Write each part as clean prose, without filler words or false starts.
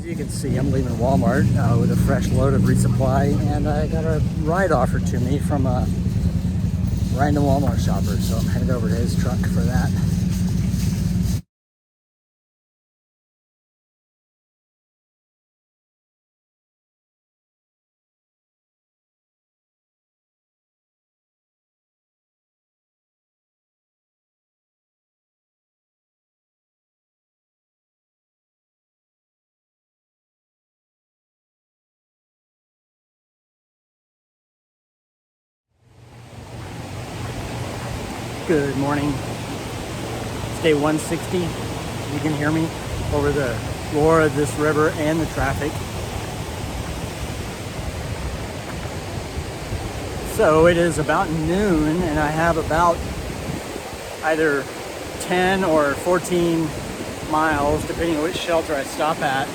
you can see, I'm leaving Walmart with a fresh load of resupply, and I got a ride offered to me from a random Walmart shopper, so I'm headed over to his truck for that. Good morning. It's day 160. You can hear me over the roar of this river and the traffic. So it is about noon, and I have about either 10 or 14 miles, depending on which shelter I stop at.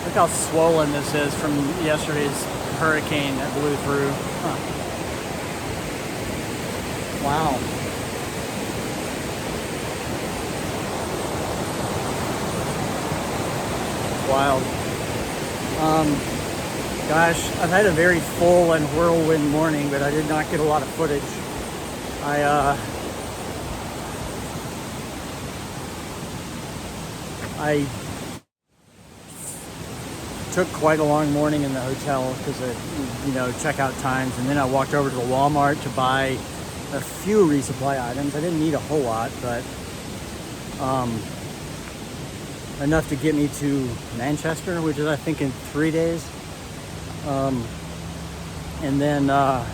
Look how swollen this is from yesterday's hurricane that blew through. Huh. Wow. Wild. Gosh, I've had a very full and whirlwind morning, but I did not get a lot of footage. I took quite a long morning in the hotel because of, checkout times, and then I walked over to the Walmart to buy a few resupply items. I didn't need a whole lot, but enough to get me to Manchester, which is I think in 3 days. And then where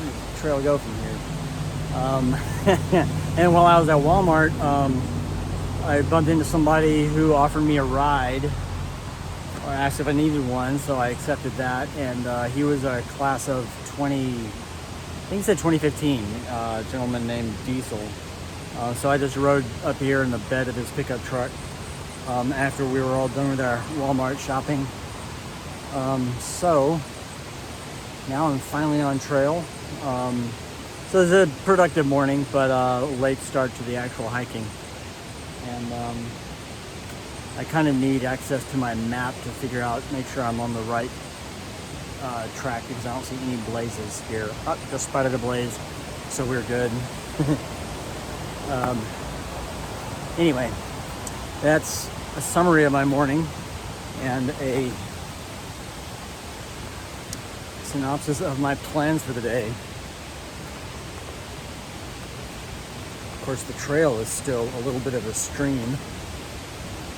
does the trail go from here? And while I was at Walmart, I bumped into somebody who offered me a ride, or asked if I needed one, so I accepted that. And he was a class of 20, I think he said 2015, a gentleman named Diesel. So I just rode up here in the bed of his pickup truck after we were all done with our Walmart shopping. So now I'm finally on trail. So it's a productive morning, but a late start to the actual hiking. And I kind of need access to my map to make sure I'm on the right track, because I don't see any blazes here. Oh, just spotted a blaze, so we're good. Anyway, that's a summary of my morning and a synopsis of my plans for the day. Of course, the trail is still a little bit of a stream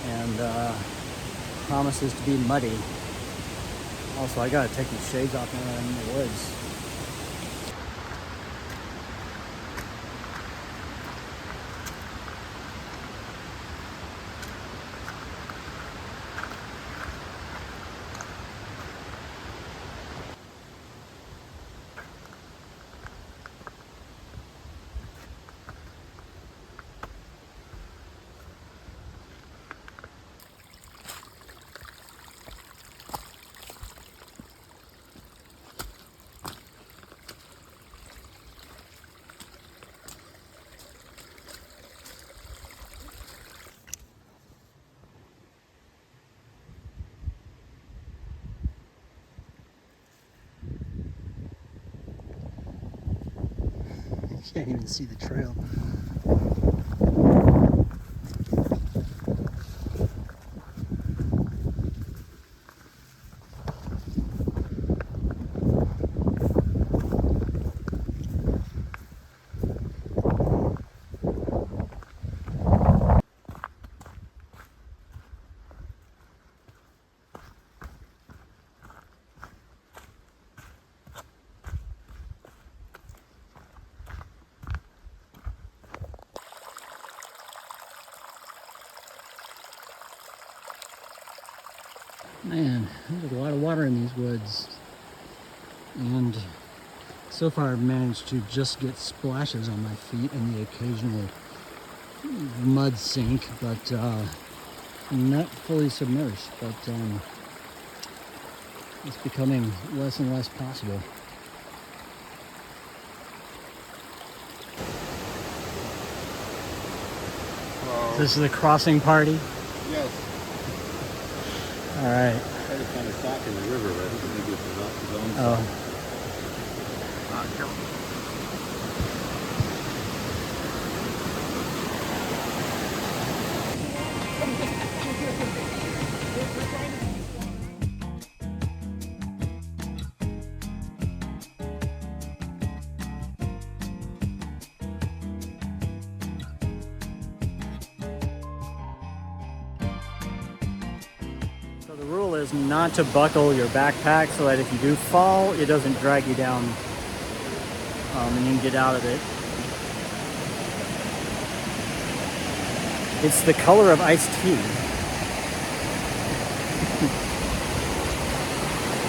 and promises to be muddy. Also, I gotta take these shades off when I'm in the woods. Can't even see the trail. Man, there's a lot of water in these woods, and so far I've managed to just get splashes on my feet and the occasional mud sink, but I'm not fully submerged, but it's becoming less and less possible. This is the crossing party? Yes. All right. Try to find a sock in the river, but I think maybe it's his own Oh. sock. So the rule is not to buckle your backpack so that if you do fall, it doesn't drag you down and you can get out of it. It's the color of iced tea.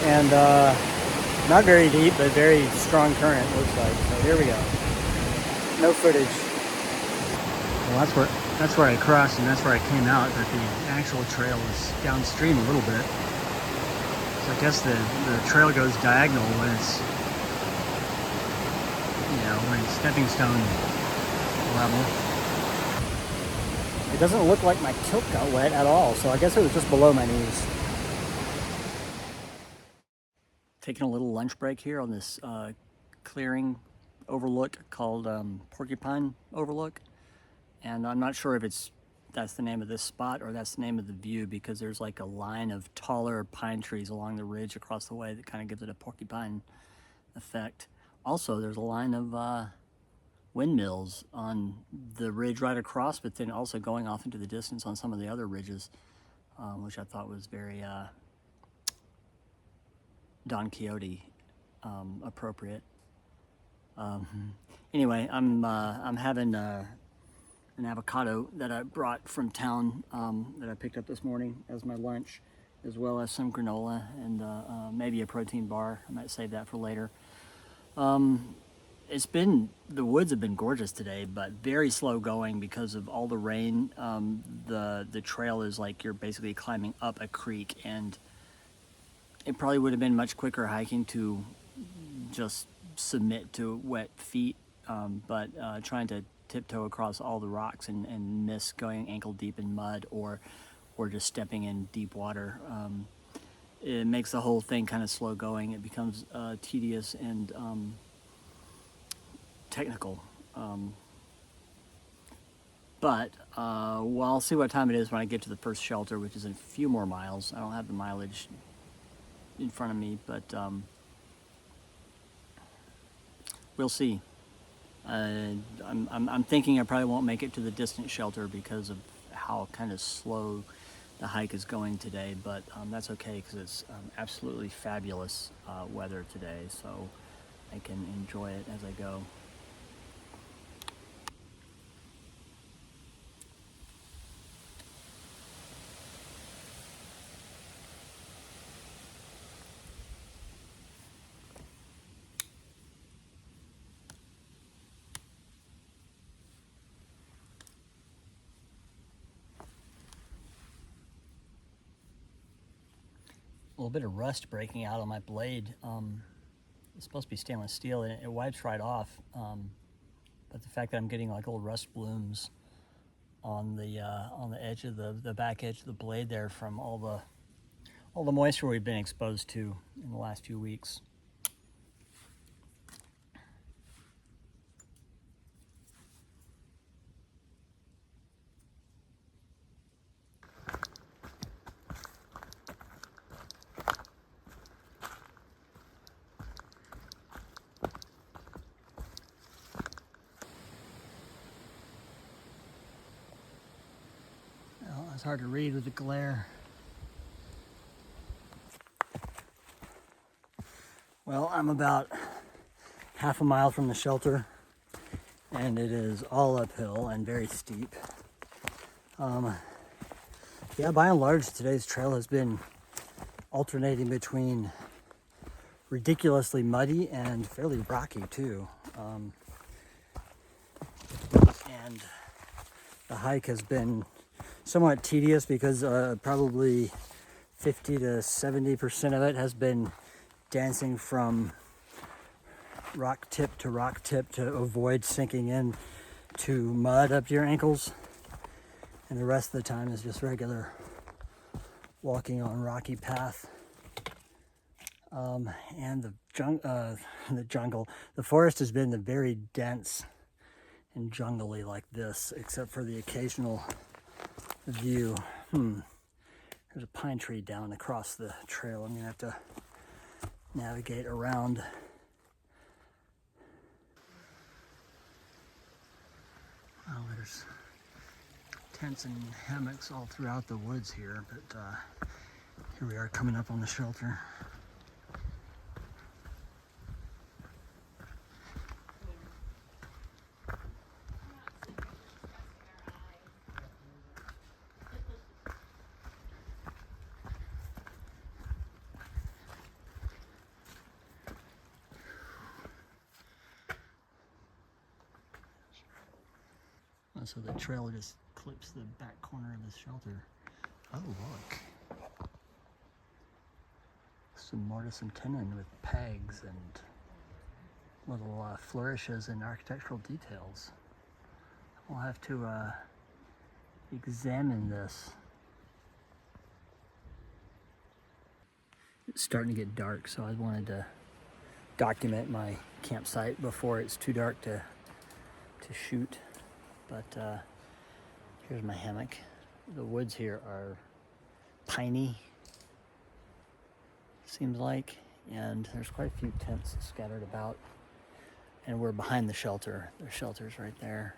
And not very deep, but very strong current, looks like. So here we go. No footage. Well, that's where I crossed and that's where I came out, but the actual trail is downstream a little bit. So I guess the trail goes diagonal when it's, when it's stepping stone level. It doesn't look like my kilt got wet at all, so I guess it was just below my knees. Taking a little lunch break here on this clearing overlook called Porcupine Overlook. And I'm not sure if that's the name of this spot or that's the name of the view, because there's like a line of taller pine trees along the ridge across the way that kind of gives it a porcupine effect. Also, there's a line of windmills on the ridge right across, but then also going off into the distance on some of the other ridges, which I thought was very Don Quixote appropriate. Anyway, I'm having an avocado that I brought from town that I picked up this morning as my lunch, as well as some granola and maybe a protein bar. I might save that for later. The woods have been gorgeous today, but very slow going because of all the rain. The trail is like you're basically climbing up a creek, and it probably would have been much quicker hiking to just submit to wet feet, but trying to tiptoe across all the rocks and miss going ankle deep in mud or just stepping in deep water, it makes the whole thing kind of slow going. It becomes tedious and technical. But I'll see what time it is when I get to the first shelter, which is in a few more miles. I don't have the mileage in front of me, but we'll see. I'm thinking I probably won't make it to the distant shelter because of how kind of slow the hike is going today, but that's okay because it's absolutely fabulous weather today, so I can enjoy it as I go. A little bit of rust breaking out on my blade. It's supposed to be stainless steel and it wipes right off, but the fact that I'm getting like little rust blooms on the edge of the back edge of the blade there from all the moisture we've been exposed to in the last few weeks. Well, it's hard to read with the glare. Well, I'm about half a mile from the shelter, and it is all uphill and very steep. Yeah, by and large, today's trail has been alternating between ridiculously muddy and fairly rocky too. And the hike has been somewhat tedious because probably 50 to 70% of it has been dancing from rock tip to avoid sinking in to mud up to your ankles, and the rest of the time is just regular walking on rocky path. And the jungle, the forest has been very dense and jungly like this, except for the occasional view. There's a pine tree down across the trail. I'm gonna have to navigate around. Well, there's tents and hammocks all throughout the woods here, but here we are coming up on the shelter. So the trail just clips the back corner of the shelter. Oh, look. Some mortise and tenon with pegs and little flourishes and architectural details. We'll have to examine this. It's starting to get dark, so I wanted to document my campsite before it's too dark to shoot. But here's my hammock. The woods here are piney, seems like, and there's quite a few tents scattered about. And we're behind the shelter. There's shelters right there.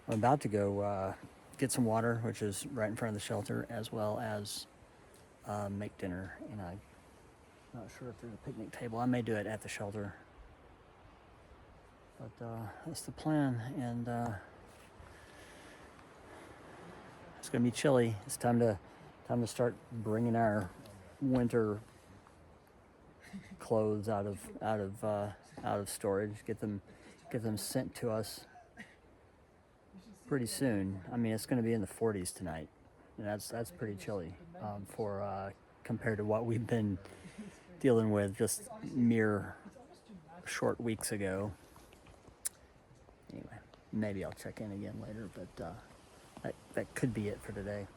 I'm about to go get some water, which is right in front of the shelter, as well as make dinner. And I'm not sure if there's a picnic table. I may do it at the shelter. But that's the plan. And it's gonna be chilly. It's time to start bringing our winter clothes out of storage. Get them sent to us pretty soon. I mean, it's gonna be in the 40s tonight, and that's pretty chilly for compared to what we've been dealing with just mere short weeks ago. Anyway, maybe I'll check in again later, but that could be it for today.